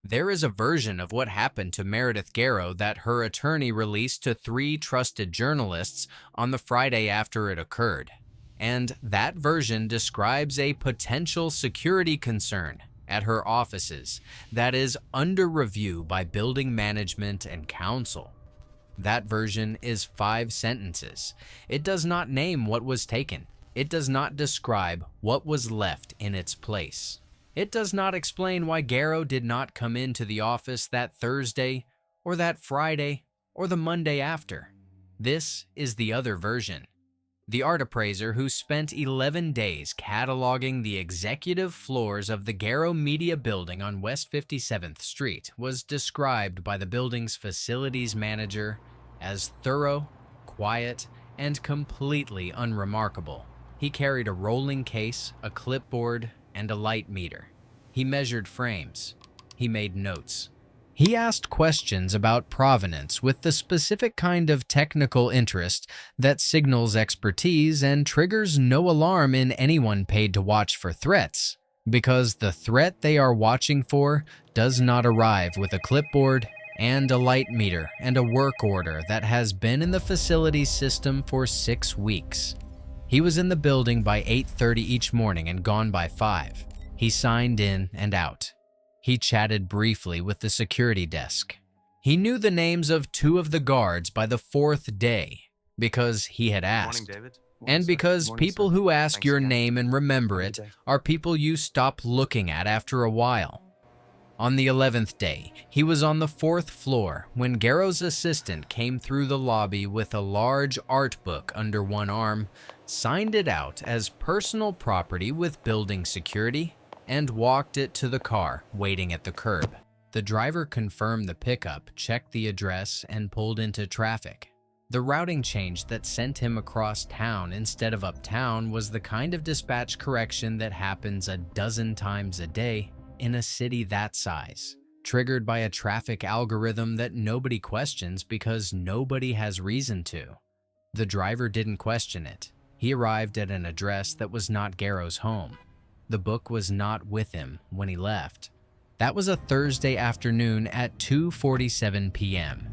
There is a version of what happened to Meredith Garrow that her attorney released to three trusted journalists on the Friday after it occurred. And that version describes a potential security concern at her offices that is under review by building management and council. That version is 5 sentences. It does not name what was taken. It does not describe what was left in its place. It does not explain why Garrow did not come into the office that Thursday, or that Friday, or the Monday after. This is the other version. The art appraiser who spent 11 days cataloging the executive floors of the Garrow Media Building on West 57th Street was described by the building's facilities manager as thorough, quiet, and completely unremarkable. He carried a rolling case, a clipboard, and a light meter. He measured frames. He made notes. He asked questions about provenance with the specific kind of technical interest that signals expertise and triggers no alarm in anyone paid to watch for threats, because the threat they are watching for does not arrive with a clipboard and a light meter and a work order that has been in the facilities system for 6 weeks. He was in the building by 8:30 each morning and gone by 5. He signed in and out. He chatted briefly with the security desk. He knew the names of 2 of the guards by the 4th day because he had asked. Morning, David. And because people who ask your name and remember it are people you stop looking at after a while. On the 11th day, he was on the 4th floor when Garrow's assistant came through the lobby with a large art book under one arm, signed it out as personal property with building security, and walked it to the car, waiting at the curb. The driver confirmed the pickup, checked the address, and pulled into traffic. The routing change that sent him across town instead of uptown was the kind of dispatch correction that happens a dozen times a day in a city that size, triggered by a traffic algorithm that nobody questions because nobody has reason to. The driver didn't question it. He arrived at an address that was not Garrow's home. The book was not with him when he left. That was a Thursday afternoon at 2:47 p.m.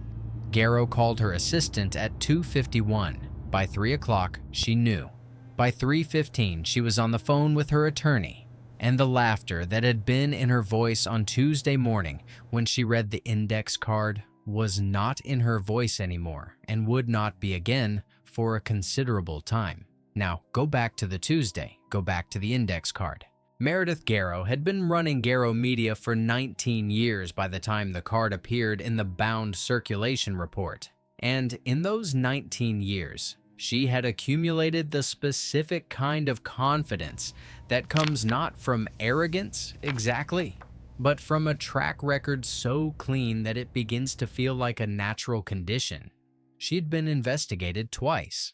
Garrow called her assistant at 2:51. By 3 o'clock, she knew. By 3:15, she was on the phone with her attorney, and the laughter that had been in her voice on Tuesday morning when she read the index card was not in her voice anymore and would not be again for a considerable time. Now, go back to the Tuesday. Go back to the index card. Meredith Garrow had been running Garrow Media for 19 years by the time the card appeared in the bound circulation report. And in those 19 years, she had accumulated the specific kind of confidence that comes not from arrogance exactly, but from a track record so clean that it begins to feel like a natural condition. She had been investigated twice.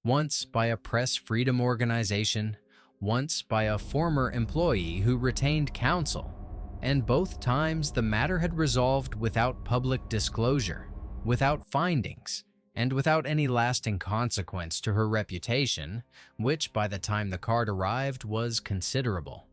Once by a press freedom organization, once by a former employee who retained counsel, and both times the matter had resolved without public disclosure, without findings, and without any lasting consequence to her reputation, which by the time the card arrived was considerable.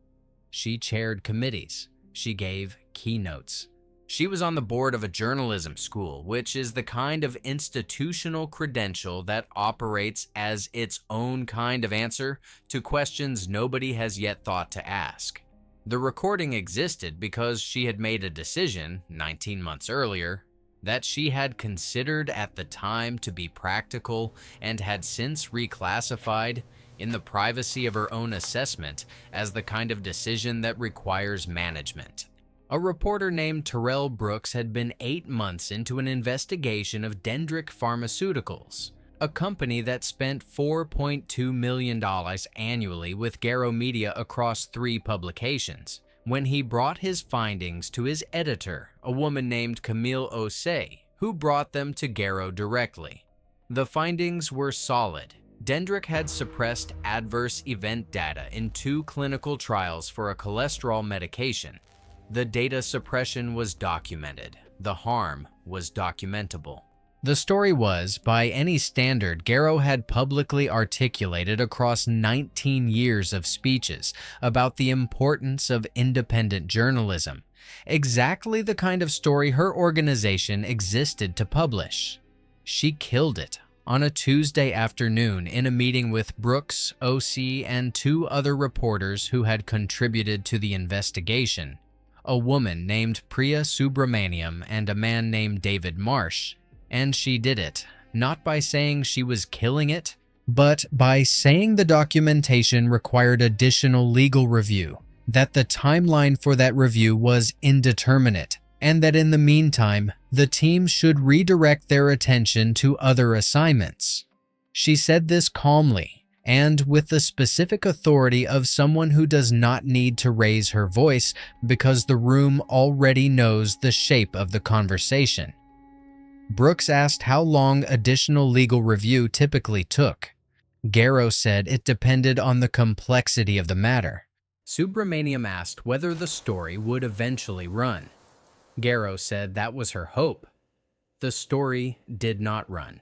She chaired committees. She gave keynotes. She was on the board of a journalism school, which is the kind of institutional credential that operates as its own kind of answer to questions nobody has yet thought to ask. The recording existed because she had made a decision, 19 months earlier, that she had considered at the time to be practical and had since reclassified in the privacy of her own assessment as the kind of decision that requires management. A reporter named Terrell Brooks had been 8 months into an investigation of Dendrick Pharmaceuticals, a company that spent $4.2 million annually with Garrow Media across 3 publications, when he brought his findings to his editor, a woman named Camille Osei, who brought them to Garrow directly. The findings were solid. Dendrick had suppressed adverse event data in 2 clinical trials for a cholesterol medication. The data suppression was documented. The harm was documentable. The story was, by any standard, Garrow had publicly articulated across 19 years of speeches about the importance of independent journalism Exactly the kind of story her organization existed to publish. She killed it on a Tuesday afternoon in a meeting with Brooks, OC, and two other reporters who had contributed to the investigation, a woman named Priya Subramaniam and a man named David Marsh. And she did it, not by saying she was killing it, but by saying the documentation required additional legal review, that the timeline for that review was indeterminate, and that in the meantime, the team should redirect their attention to other assignments. She said this calmly, and with the specific authority of someone who does not need to raise her voice because the room already knows the shape of the conversation. Brooks asked how long additional legal review typically took. Garrow said it depended on the complexity of the matter. Subramaniam asked whether the story would eventually run. Garrow said that was her hope. The story did not run.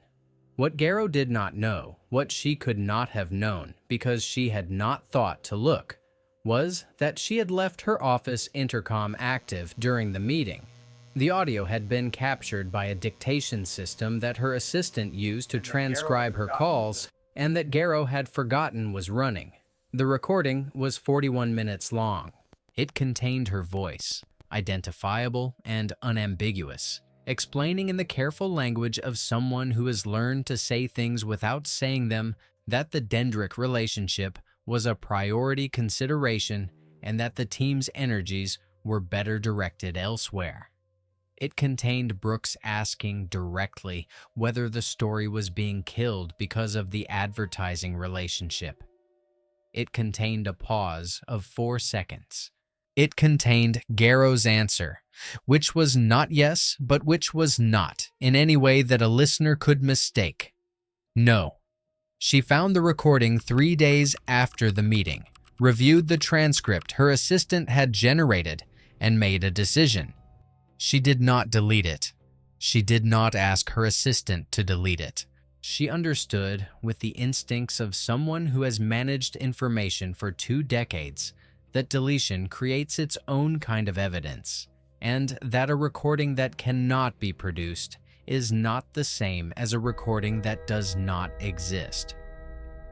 What Garrow did not know, what she could not have known because she had not thought to look, was that she had left her office intercom active during the meeting. The audio had been captured by a dictation system that her assistant used to transcribe her calls and that Garrow had forgotten was running. The recording was 41 minutes long. It contained her voice, identifiable and unambiguous, explaining in the careful language of someone who has learned to say things without saying them that the Dendrick relationship was a priority consideration and that the team's energies were better directed elsewhere. It contained Brooks asking directly whether the story was being killed because of the advertising relationship. It contained a pause of 4 seconds. It contained Garrow's answer, which was not yes, but which was not, in any way that a listener could mistake. No. She found the recording 3 days after the meeting, reviewed the transcript her assistant had generated, and made a decision. She did not delete it. She did not ask her assistant to delete it. She understood, with the instincts of someone who has managed information for 2 decades, that deletion creates its own kind of evidence, and that a recording that cannot be produced is not the same as a recording that does not exist.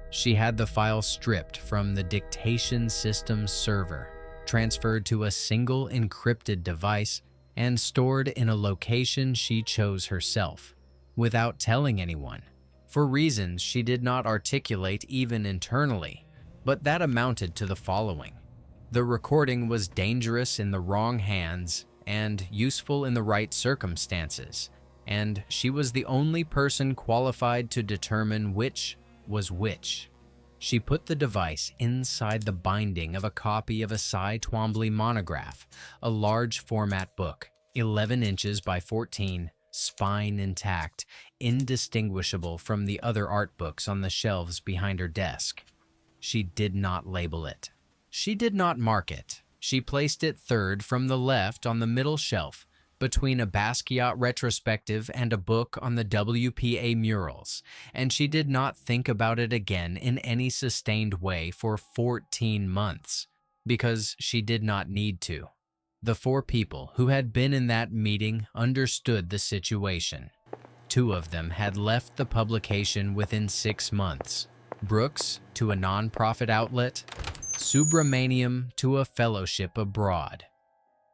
She had the file stripped from the dictation system's server, transferred to a single encrypted device, and stored in a location she chose herself, without telling anyone, for reasons she did not articulate even internally, but that amounted to the following. The recording was dangerous in the wrong hands and useful in the right circumstances, and she was the only person qualified to determine which was which. She put the device inside the binding of a copy of a Cy Twombly monograph, a large format book, 11 inches by 14, spine intact, indistinguishable from the other art books on the shelves behind her desk. She did not label it. She did not mark it. She placed it third from the left on the middle shelf, between a Basquiat retrospective and a book on the WPA murals, and she did not think about it again in any sustained way for 14 months, because she did not need to. The 4 people who had been in that meeting understood the situation. 2 of them had left the publication within 6 months. Brooks to a nonprofit outlet, Subramaniam to a fellowship abroad.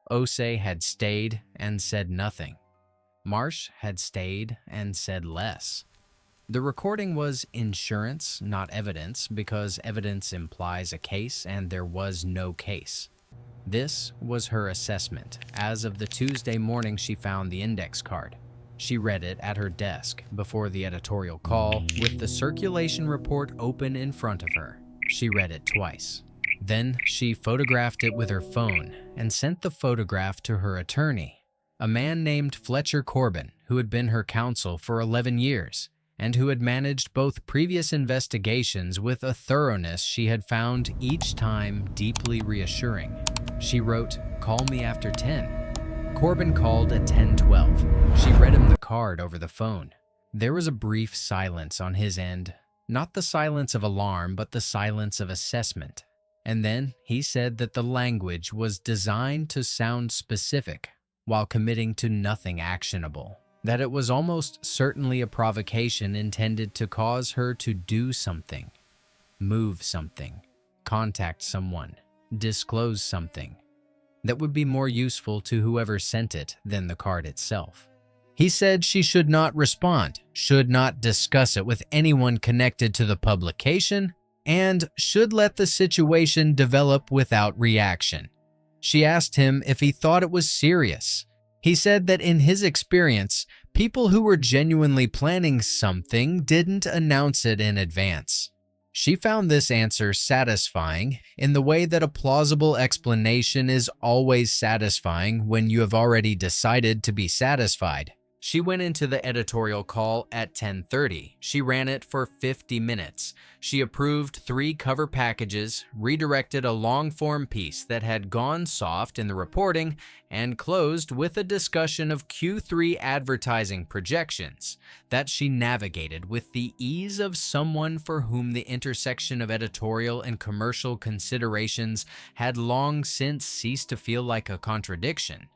Ose had stayed and said nothing. Marsh had stayed and said less. The recording was insurance, not evidence, because evidence implies a case and there was no case. This was her assessment as of the Tuesday morning she found the index card. She read it at her desk before the editorial call with the circulation report open in front of her. She read it twice. Then she photographed it with her phone and sent the photograph to her attorney, a man named Fletcher Corbin, who had been her counsel for 11 years and who had managed both previous investigations with a thoroughness she had found each time deeply reassuring. She wrote, "Call me after 10. Corbin called at 10:12. She read him the card over the phone. There was a brief silence on his end, not the silence of alarm, but the silence of assessment. And then he said that the language was designed to sound specific while committing to nothing actionable, that it was almost certainly a provocation intended to cause her to do something, move something, contact someone, disclose something that would be more useful to whoever sent it than the card itself. He said she should not respond, should not discuss it with anyone connected to the publication, and should let the situation develop without reaction. She asked him if he thought it was serious. He said that in his experience, people who were genuinely planning something didn't announce it in advance. She found this answer satisfying in the way that a plausible explanation is always satisfying when you have already decided to be satisfied. She went into the editorial call at 10:30. She ran it for 50 minutes. She approved 3 cover packages, redirected a long-form piece that had gone soft in the reporting, and closed with a discussion of Q3 advertising projections that she navigated with the ease of someone for whom the intersection of editorial and commercial considerations had long since ceased to feel like a contradiction.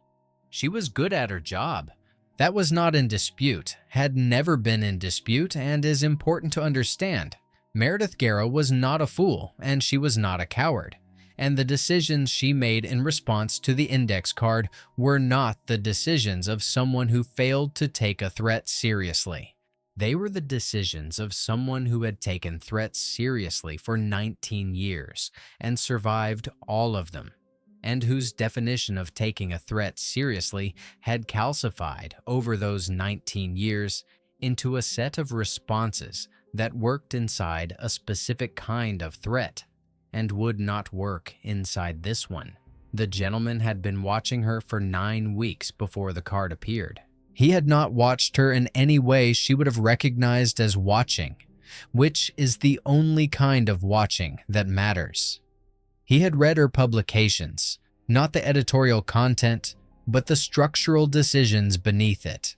She was good at her job. That was not in dispute, had never been in dispute, and is important to understand. Meredith Garrow was not a fool, and she was not a coward. And the decisions she made in response to the index card were not the decisions of someone who failed to take a threat seriously. They were the decisions of someone who had taken threats seriously for 19 years and survived all of them, and whose definition of taking a threat seriously had calcified over those 19 years into a set of responses that worked inside a specific kind of threat and would not work inside this one. The gentleman had been watching her for 9 weeks before the card appeared. He had not watched her in any way she would have recognized as watching, which is the only kind of watching that matters. He had read her publications, not the editorial content, but the structural decisions beneath it.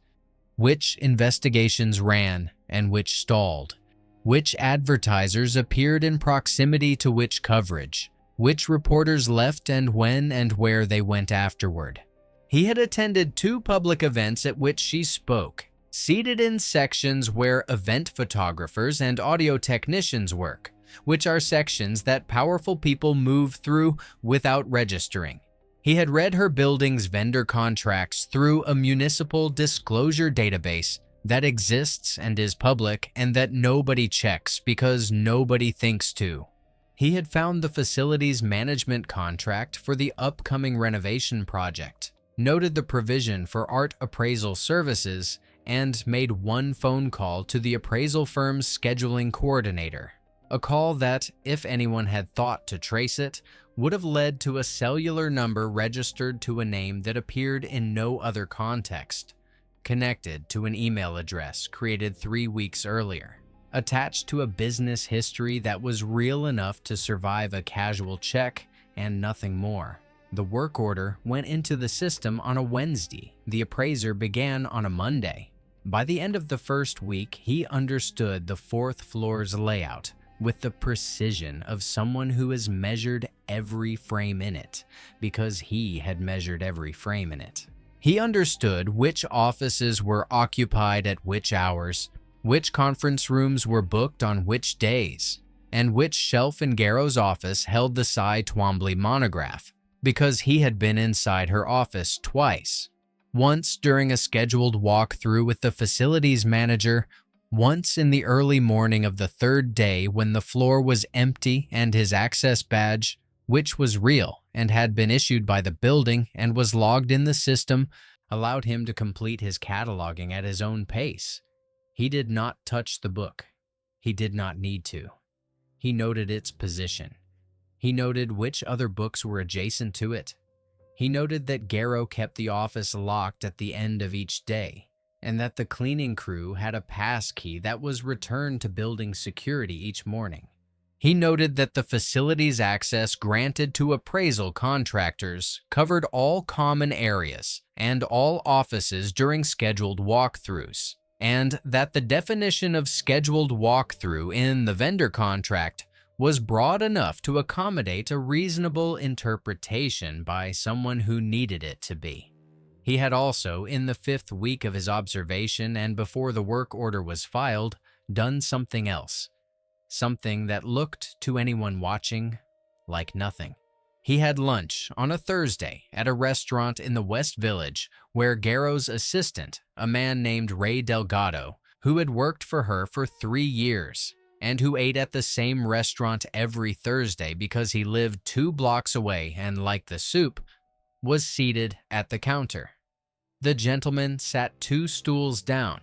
Which investigations ran and which stalled, which advertisers appeared in proximity to which coverage, which reporters left and when and where they went afterward. He had attended 2 public events at which she spoke, seated in sections where event photographers and audio technicians work, which are sections that powerful people move through without registering. He had read her building's vendor contracts through a municipal disclosure database that exists and is public and that nobody checks because nobody thinks to. He had found the facility's management contract for the upcoming renovation project, noted the provision for art appraisal services, and made 1 phone call to the appraisal firm's scheduling coordinator. A call that, if anyone had thought to trace it, would have led to a cellular number registered to a name that appeared in no other context, connected to an email address created 3 weeks earlier, attached to a business history that was real enough to survive a casual check and nothing more. The work order went into the system on a Wednesday. The appraiser began on a Monday. By the end of the first week, he understood the 4th floor's layout with the precision of someone who has measured every frame in it, because he had measured every frame in it. He understood which offices were occupied at which hours, which conference rooms were booked on which days, and which shelf in Garrow's office held the Cy Twombly monograph, because he had been inside her office twice. Once during a scheduled walkthrough with the facilities manager, once in the early morning of the 3rd day when the floor was empty and his access badge, which was real and had been issued by the building and was logged in the system, allowed him to complete his cataloging at his own pace. He did not touch the book. He did not need to. He noted its position. He noted which other books were adjacent to it. He noted that Garrow kept the office locked at the end of each day, and that the cleaning crew had a pass key that was returned to building security each morning. He noted that the facility's access granted to appraisal contractors covered all common areas and all offices during scheduled walkthroughs, and that the definition of scheduled walkthrough in the vendor contract was broad enough to accommodate a reasonable interpretation by someone who needed it to be. He had also, in the 5th week of his observation and before the work order was filed, done something else. Something that looked, to anyone watching, like nothing. He had lunch on a Thursday at a restaurant in the West Village where Garrow's assistant, a man named Ray Delgado, who had worked for her for 3 years, and who ate at the same restaurant every Thursday because he lived 2 blocks away and liked the soup, was seated at the counter. The gentleman sat 2 stools down.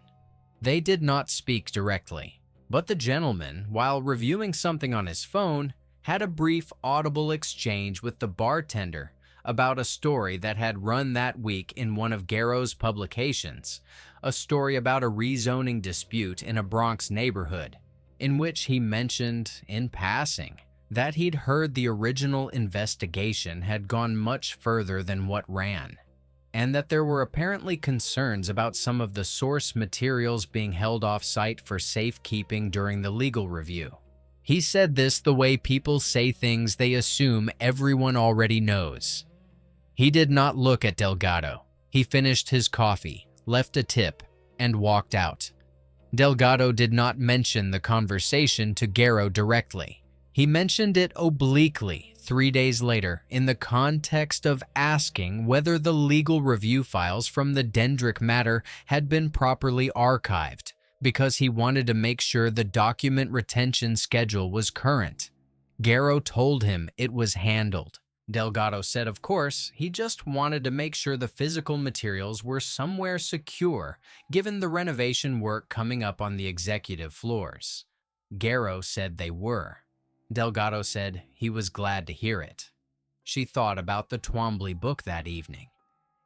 They did not speak directly, but the gentleman, while reviewing something on his phone, had a brief audible exchange with the bartender about a story that had run that week in one of Garrow's publications, a story about a rezoning dispute in a Bronx neighborhood, in which he mentioned, in passing, that he'd heard the original investigation had gone much further than what ran, and that there were apparently concerns about some of the source materials being held off-site for safekeeping during the legal review. He said this the way people say things they assume everyone already knows. He did not look at Delgado. He finished his coffee, left a tip, and walked out. Delgado did not mention the conversation to Garrow directly. He mentioned it obliquely 3 days later in the context of asking whether the legal review files from the Dendrick matter had been properly archived, because he wanted to make sure the document retention schedule was current. Garrow told him it was handled. Delgado said, of course, he just wanted to make sure the physical materials were somewhere secure, given the renovation work coming up on the executive floors. Garrow said they were. Delgado said he was glad to hear it. She thought about the Twombly book that evening.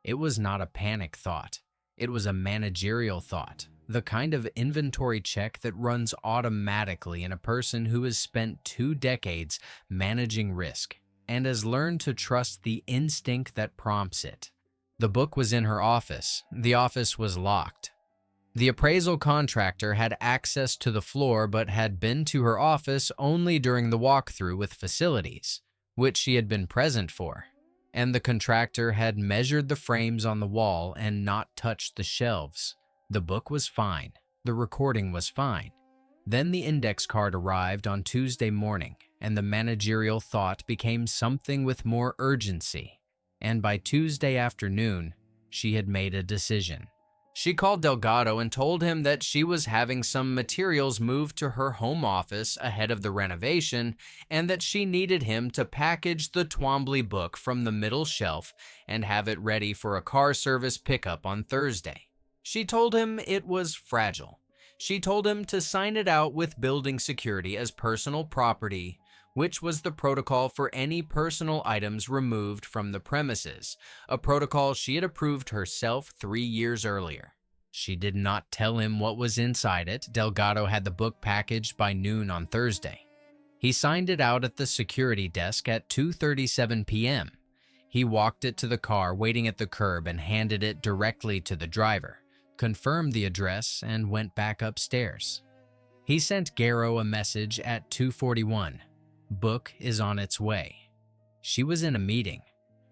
It was not a panic thought. It was a managerial thought, the kind of inventory check that runs automatically in a person who has spent 2 decades managing risk and has learned to trust the instinct that prompts it. The book was in her office. The office was locked. The appraisal contractor had access to the floor but had been to her office only during the walkthrough with facilities, which she had been present for, and the contractor had measured the frames on the wall and not touched the shelves. The book was fine. The recording was fine. Then the index card arrived on Tuesday morning, and the managerial thought became something with more urgency, and by Tuesday afternoon, she had made a decision. She called Delgado and told him that she was having some materials moved to her home office ahead of the renovation and that she needed him to package the Twombly book from the middle shelf and have it ready for a car service pickup on Thursday. She told him it was fragile. She told him to sign it out with building security as personal property, which was the protocol for any personal items removed from the premises, a protocol she had approved herself 3 years earlier. She did not tell him what was inside it. Delgado had the book packaged by noon on Thursday. He signed it out at the security desk at 2:37 p.m. He walked it to the car waiting at the curb and handed it directly to the driver, confirmed the address, and went back upstairs. He sent Garrow a message at 2:41. Book is on its way. She was in a meeting.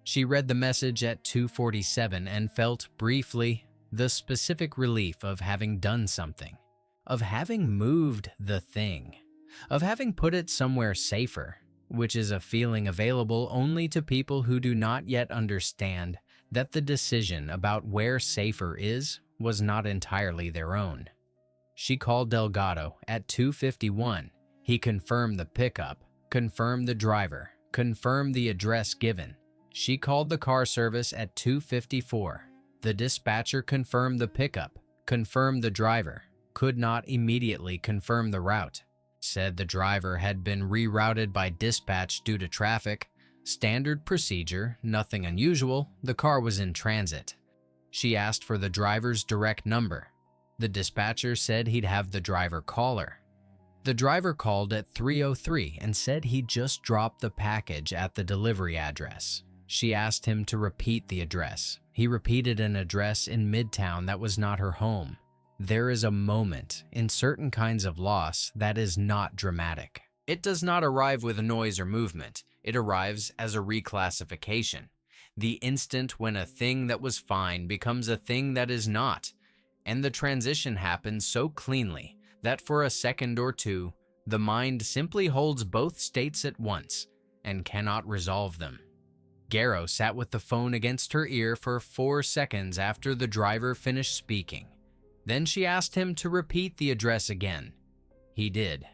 She read the message at 2:47 and felt, briefly, the specific relief of having done something, of having moved the thing, of having put it somewhere safer, which is a feeling available only to people who do not yet understand that the decision about where safer is was not entirely their own. She called Delgado at 2:51. He confirmed the pickup, confirmed the driver, confirmed the address given. She called the car service at 2:54. The dispatcher confirmed the pickup, confirmed the driver, could not immediately confirm the route, said the driver had been rerouted by dispatch due to traffic. Standard procedure, nothing unusual, the car was in transit. She asked for the driver's direct number. The dispatcher said he'd have the driver call her. The driver called at 3:03 and said he'd just dropped the package at the delivery address. She asked him to repeat the address. He repeated an address in Midtown that was not her home. There is a moment in certain kinds of loss that is not dramatic. It does not arrive with a noise or movement. It arrives as a reclassification. The instant when a thing that was fine becomes a thing that is not. And the transition happens so cleanly that for a second or two, the mind simply holds both states at once and cannot resolve them. Garrow sat with the phone against her ear for 4 seconds after the driver finished speaking. Then she asked him to repeat the address again. He did.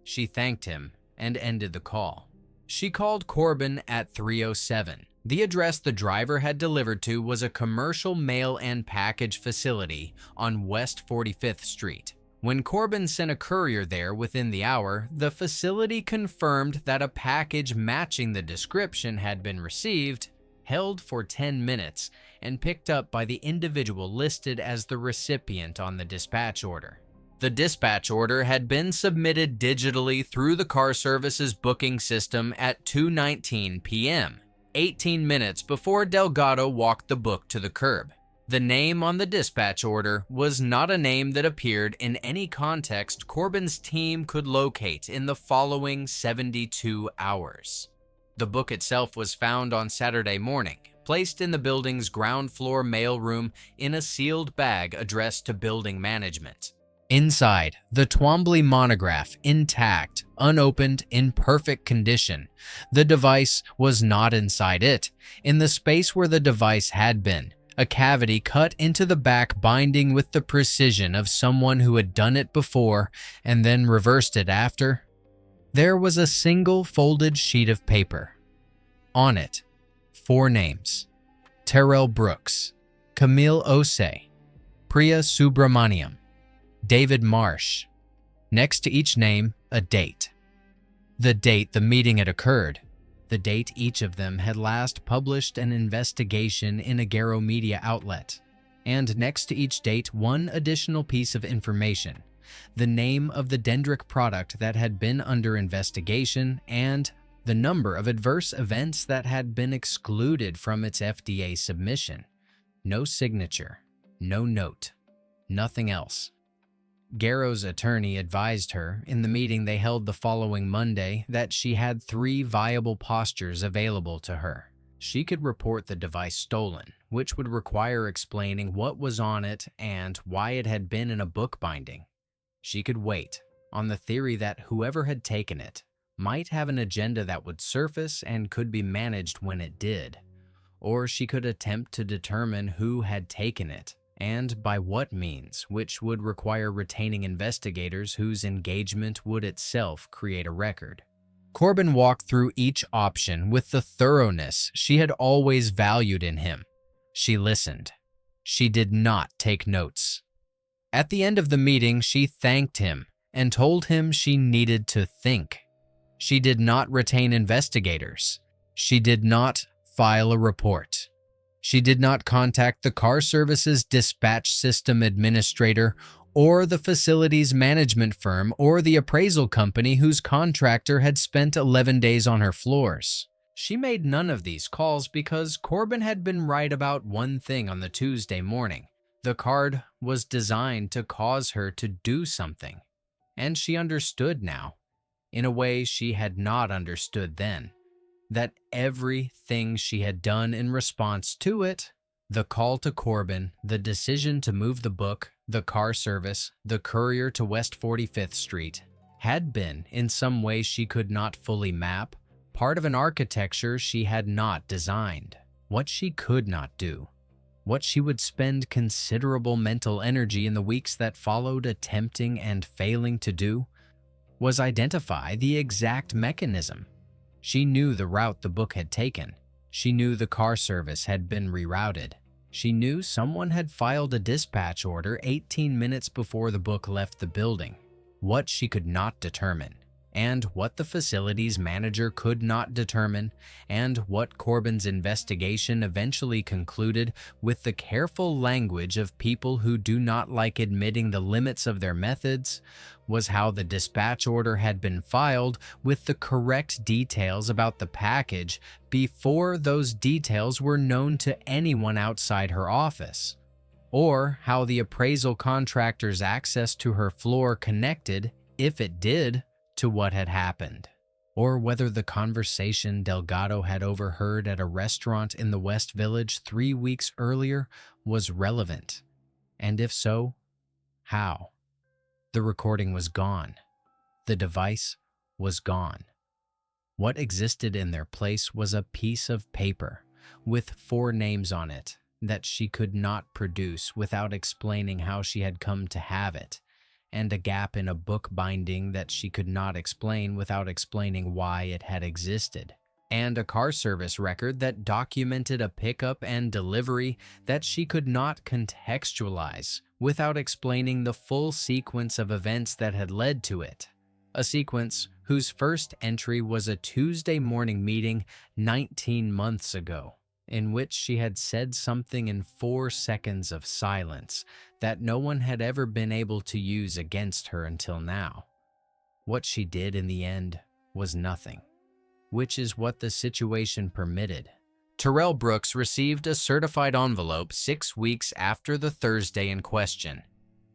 She thanked him and ended the call. She called Corbin at 3:07. The address the driver had delivered to was a commercial mail and package facility on West 45th Street. When Corbin sent a courier there within the hour, the facility confirmed that a package matching the description had been received, held for 10 minutes, and picked up by the individual listed as the recipient on the dispatch order. The dispatch order had been submitted digitally through the car service's booking system at 2:19 p.m., 18 minutes before Delgado walked the book to the curb. The name on the dispatch order was not a name that appeared in any context Corbin's team could locate in the following 72 hours. The book itself was found on Saturday morning, placed in the building's ground floor mailroom in a sealed bag addressed to building management. Inside, the Twombly monograph, intact, unopened, in perfect condition. The device was not inside it. In the space where the device had been, a cavity cut into the back binding with the precision of someone who had done it before and then reversed it after, there was a single folded sheet of paper. On it, 4 names: Terrell Brooks, Camille Osei, Priya Subramaniam, David Marsh. Next to each name, a date. The date the meeting had occurred. The date each of them had last published an investigation in a Garrow media outlet. And next to each date, one additional piece of information: the name of the dendritic product that had been under investigation and the number of adverse events that had been excluded from its FDA submission. No signature, no note, nothing else. Garrow's attorney advised her in the meeting they held the following Monday that she had 3 viable postures available to her. She could report the device stolen, which would require explaining what was on it and why it had been in a book binding. She could wait, on the theory that whoever had taken it might have an agenda that would surface and could be managed when it did. Or she could attempt to determine who had taken it and by what means, which would require retaining investigators whose engagement would itself create a record. Corbin walked through each option with the thoroughness she had always valued in him. She listened. She did not take notes. At the end of the meeting, she thanked him and told him she needed to think. She did not retain investigators. She did not file a report. She did not contact the car service's dispatch system administrator or the facility's management firm or the appraisal company whose contractor had spent 11 days on her floors. She made none of these calls because Corbin had been right about one thing on the Tuesday morning. The card was designed to cause her to do something, and she understood now, in a way she had not understood then, that everything she had done in response to it, the call to Corbin, the decision to move the book, the car service, the courier to West 45th Street, had been, in some way she could not fully map, part of an architecture she had not designed. What she could not do, what she would spend considerable mental energy in the weeks that followed attempting and failing to do, was identify the exact mechanism. She knew the route the book had taken. She knew the car service had been rerouted. She knew someone had filed a dispatch order 18 minutes before the book left the building. What she could not determine, and what the facility's manager could not determine, and what Corbin's investigation eventually concluded with the careful language of people who do not like admitting the limits of their methods, was how the dispatch order had been filed with the correct details about the package before those details were known to anyone outside her office, or how the appraisal contractor's access to her floor connected, if it did, to what had happened, or whether the conversation Delgado had overheard at a restaurant in the West Village 3 weeks earlier was relevant, and if so, how. The recording was gone. The device was gone. What existed in their place was a piece of paper with 4 names on it that she could not produce without explaining how she had come to have it, and a gap in a book binding that she could not explain without explaining why it had existed, and a car service record that documented a pickup and delivery that she could not contextualize without explaining the full sequence of events that had led to it. A sequence whose first entry was a Tuesday morning meeting 19 months ago, in which she had said something in 4 seconds of silence that no one had ever been able to use against her until now. What she did in the end was nothing, which is what the situation permitted. Terrell Brooks received a certified envelope 6 weeks after the Thursday in question.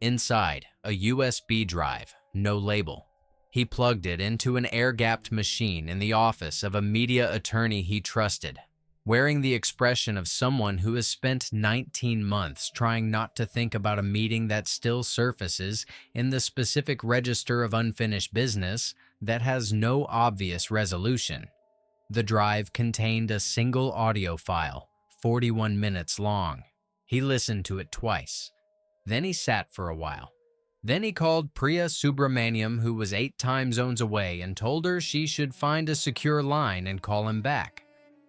Inside, a USB drive, no label. He plugged it into an air-gapped machine in the office of a media attorney he trusted, wearing the expression of someone who has spent 19 months trying not to think about a meeting that still surfaces in the specific register of unfinished business that has no obvious resolution. The drive contained a single audio file, 41 minutes long. He listened to it twice. Then he sat for a while. Then he called Priya Subramaniam, who was 8 time zones away, and told her she should find a secure line and call him back.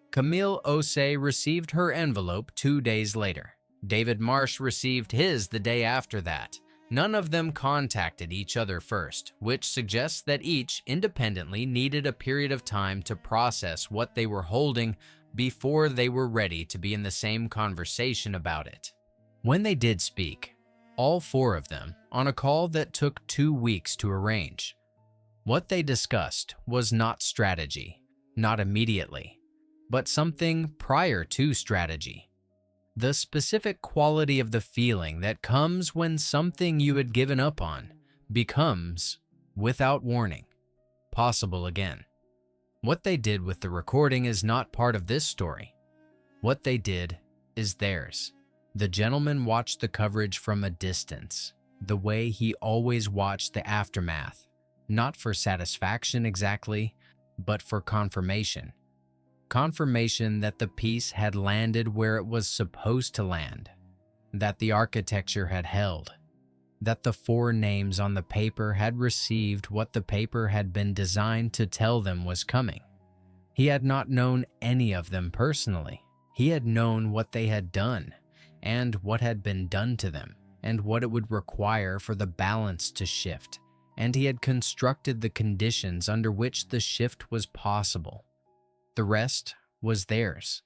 Camille Osei received her envelope 2 days later. David Marsh received his the day after that. None of them contacted each other first, which suggests that each independently needed a period of time to process what they were holding before they were ready to be in the same conversation about it. When they did speak, all 4 of them, on a call that took 2 weeks to arrange, what they discussed was not strategy, not immediately, but something prior to strategy. The specific quality of the feeling that comes when something you had given up on becomes, without warning, possible again. What they did with the recording is not part of this story. What they did is theirs. The gentleman watched the coverage from a distance, the way he always watched the aftermath, not for satisfaction exactly, but for confirmation. Confirmation that the piece had landed where it was supposed to land, that the architecture had held, that the 4 names on the paper had received what the paper had been designed to tell them was coming. He had not known any of them personally. He had known what they had done, and what had been done to them, and what it would require for the balance to shift, and he had constructed the conditions under which the shift was possible. The rest was theirs.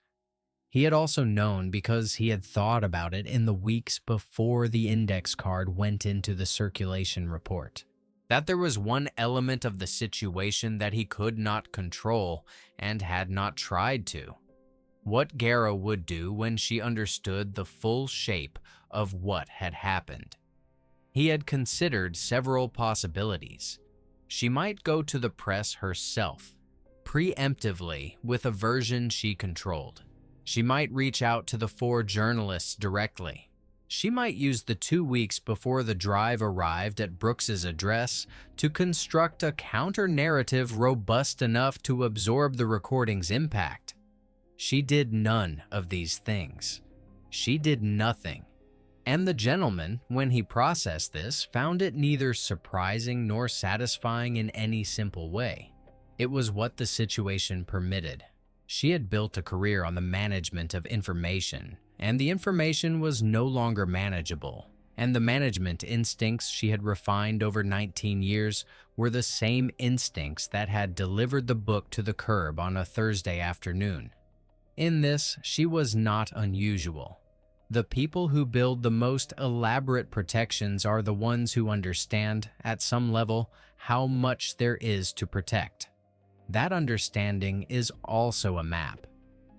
He had also known because he had thought about it in the weeks before the index card went into the circulation report, that there was one element of the situation that he could not control and had not tried to. What Garrow would do when she understood the full shape of what had happened. He had considered several possibilities. She might go to the press herself, preemptively with a version she controlled. She might reach out to the 4 journalists directly. She might use the 2 weeks before the drive arrived at Brooks's address to construct a counter-narrative robust enough to absorb the recording's impact. She did none of these things. She did nothing. And the gentleman, when he processed this, found it neither surprising nor satisfying in any simple way. It was what the situation permitted. She had built a career on the management of information, and the information was no longer manageable, and the management instincts she had refined over 19 years were the same instincts that had delivered the book to the curb on a Thursday afternoon. In this, she was not unusual. The people who build the most elaborate protections are the ones who understand, at some level, how much there is to protect. That understanding is also a map.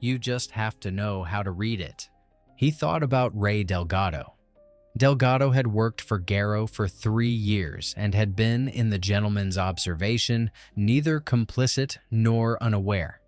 You just have to know how to read it. He thought about Ray Delgado. Delgado had worked for Garrow for 3 years and had been, in the gentleman's observation, neither complicit nor unaware.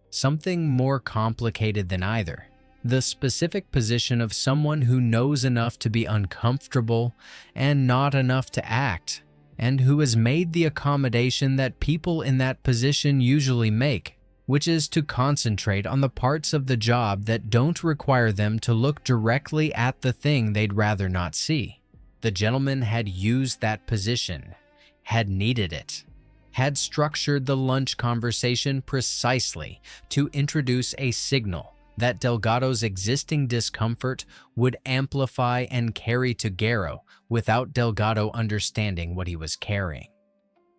Something more complicated than either. The specific position of someone who knows enough to be uncomfortable and not enough to act, and who has made the accommodation that people in that position usually make, which is to concentrate on the parts of the job that don't require them to look directly at the thing they'd rather not see. The gentleman had used that position, had needed it, had structured the lunch conversation precisely to introduce a signal that Delgado's existing discomfort would amplify and carry to Garrow without Delgado understanding what he was carrying.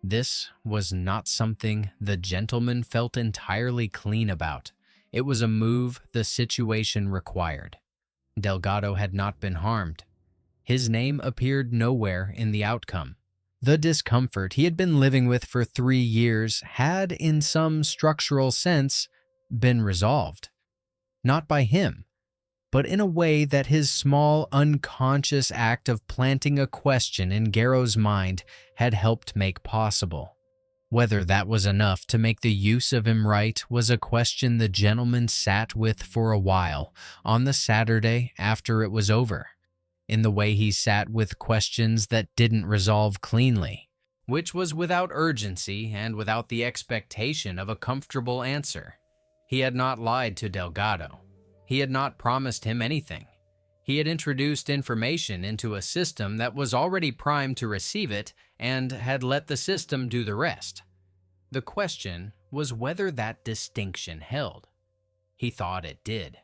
This was not something the gentleman felt entirely clean about. It was a move the situation required. Delgado had not been harmed. His name appeared nowhere in the outcome. The discomfort he had been living with for 3 years had, in some structural sense, been resolved. Not by him, but in a way that his small, unconscious act of planting a question in Garrow's mind had helped make possible. Whether that was enough to make the use of him right was a question the gentleman sat with for a while on the Saturday after it was over, in the way he sat with questions that didn't resolve cleanly, which was without urgency and without the expectation of a comfortable answer. He had not lied to Delgado. He had not promised him anything. He had introduced information into a system that was already primed to receive it and had let the system do the rest. The question was whether that distinction held. He thought it did.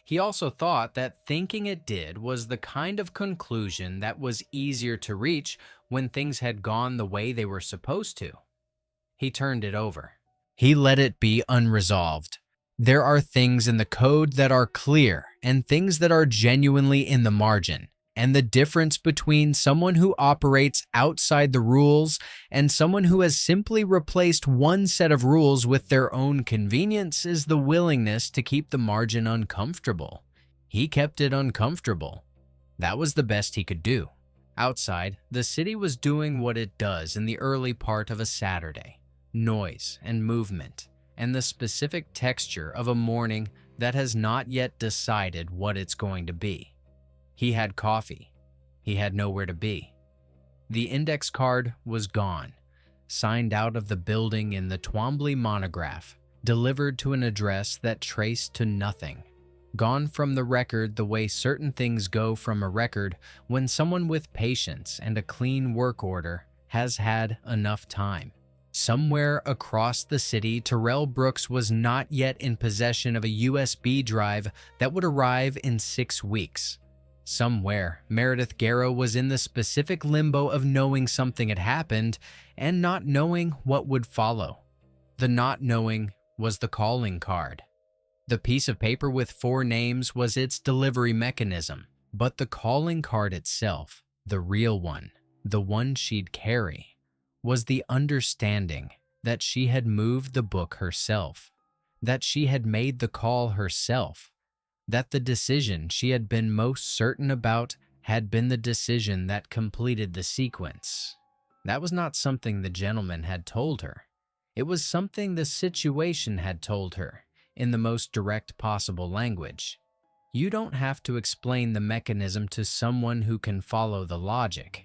He also thought that thinking it did was the kind of conclusion that was easier to reach when things had gone the way they were supposed to. He turned it over. He let it be unresolved. There are things in the code that are clear and things that are genuinely in the margin, and the difference between someone who operates outside the rules and someone who has simply replaced one set of rules with their own convenience is the willingness to keep the margin uncomfortable. He kept it uncomfortable. That was the best he could do. Outside, the city was doing what it does in the early part of a Saturday. Noise and movement, and the specific texture of a morning that has not yet decided what it's going to be. He had coffee. He had nowhere to be. The index card was gone, signed out of the building in the Twombly monograph, delivered to an address that traced to nothing. Gone from the record the way certain things go from a record when someone with patience and a clean work order has had enough time. Somewhere across the city, Terrell Brooks was not yet in possession of a USB drive that would arrive in 6 weeks. Somewhere, Meredith Garrow was in the specific limbo of knowing something had happened and not knowing what would follow. The not knowing was the calling card. The piece of paper with 4 names was its delivery mechanism, but the calling card itself, the real one, the one she'd carry, was the understanding that she had moved the book herself, that she had made the call herself, that the decision she had been most certain about had been the decision that completed the sequence. That was not something the gentleman had told her. It was something the situation had told her, in the most direct possible language. You don't have to explain the mechanism to someone who can follow the logic.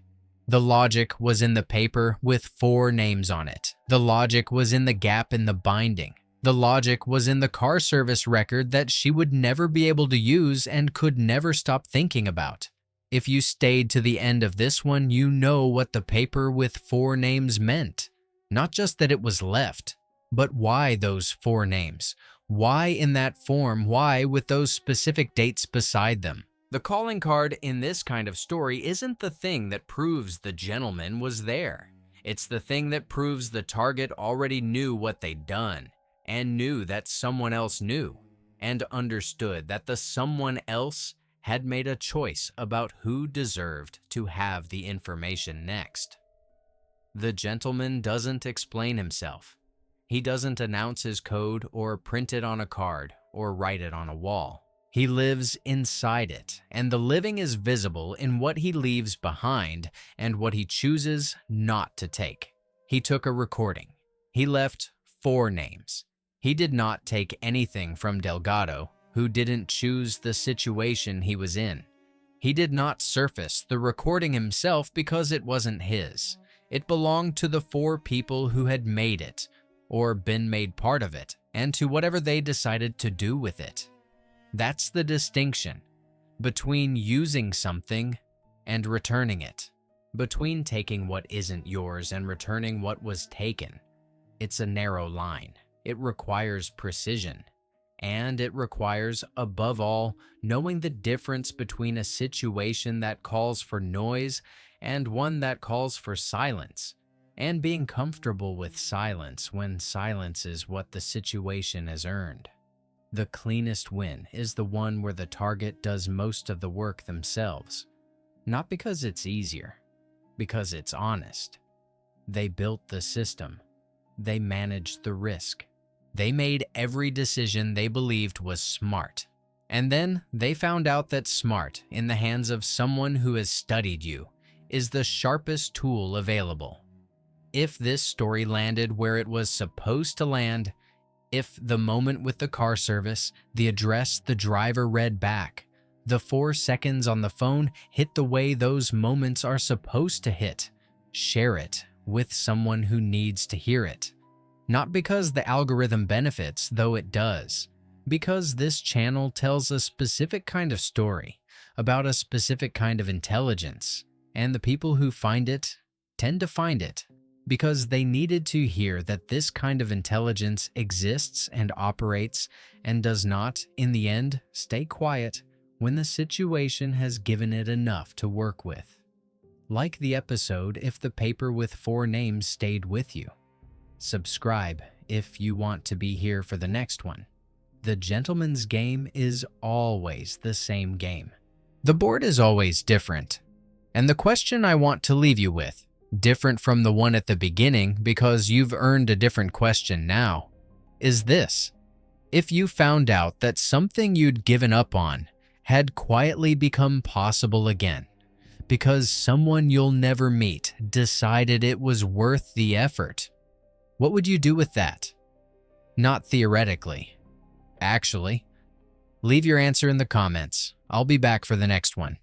The logic was in the paper with 4 names on it. The logic was in the gap in the binding. The logic was in the car service record that she would never be able to use and could never stop thinking about. If you stayed to the end of this one, you know what the paper with 4 names meant. Not just that it was left, but why those 4 names? Why in that form? Why with those specific dates beside them? The calling card in this kind of story isn't the thing that proves the gentleman was there. It's the thing that proves the target already knew what they'd done, and knew that someone else knew, and understood that the someone else had made a choice about who deserved to have the information next. The gentleman doesn't explain himself. He doesn't announce his code or print it on a card or write it on a wall. He lives inside it, and the living is visible in what he leaves behind and what he chooses not to take. He took a recording. He left 4 names. He did not take anything from Delgado, who didn't choose the situation he was in. He did not surface the recording himself because it wasn't his. It belonged to the 4 people who had made it, or been made part of it, and to whatever they decided to do with it. That's the distinction between using something and returning it, between taking what isn't yours and returning what was taken. It's a narrow line. It requires precision, and it requires, above all, knowing the difference between a situation that calls for noise and one that calls for silence, and being comfortable with silence when silence is what the situation has earned. The cleanest win is the one where the target does most of the work themselves. Not because it's easier, because it's honest. They built the system. They managed the risk. They made every decision they believed was smart. And then they found out that smart, in the hands of someone who has studied you, is the sharpest tool available. If this story landed where it was supposed to land, if the moment with the car service, the address the driver read back, the 4 seconds on the phone hit the way those moments are supposed to hit, share it with someone who needs to hear it. Not because the algorithm benefits, though it does, because this channel tells a specific kind of story about a specific kind of intelligence, and the people who find it tend to find it because they needed to hear that this kind of intelligence exists and operates and does not, in the end, stay quiet when the situation has given it enough to work with. Like the episode if the paper with 4 names stayed with you. Subscribe if you want to be here for the next one. The gentleman's game is always the same game. The board is always different. And the question I want to leave you with, different from the one at the beginning because you've earned a different question now, is this. If you found out that something you'd given up on had quietly become possible again, because someone you'll never meet decided it was worth the effort, what would you do with that? Not theoretically. Actually. Leave your answer in the comments. I'll be back for the next one.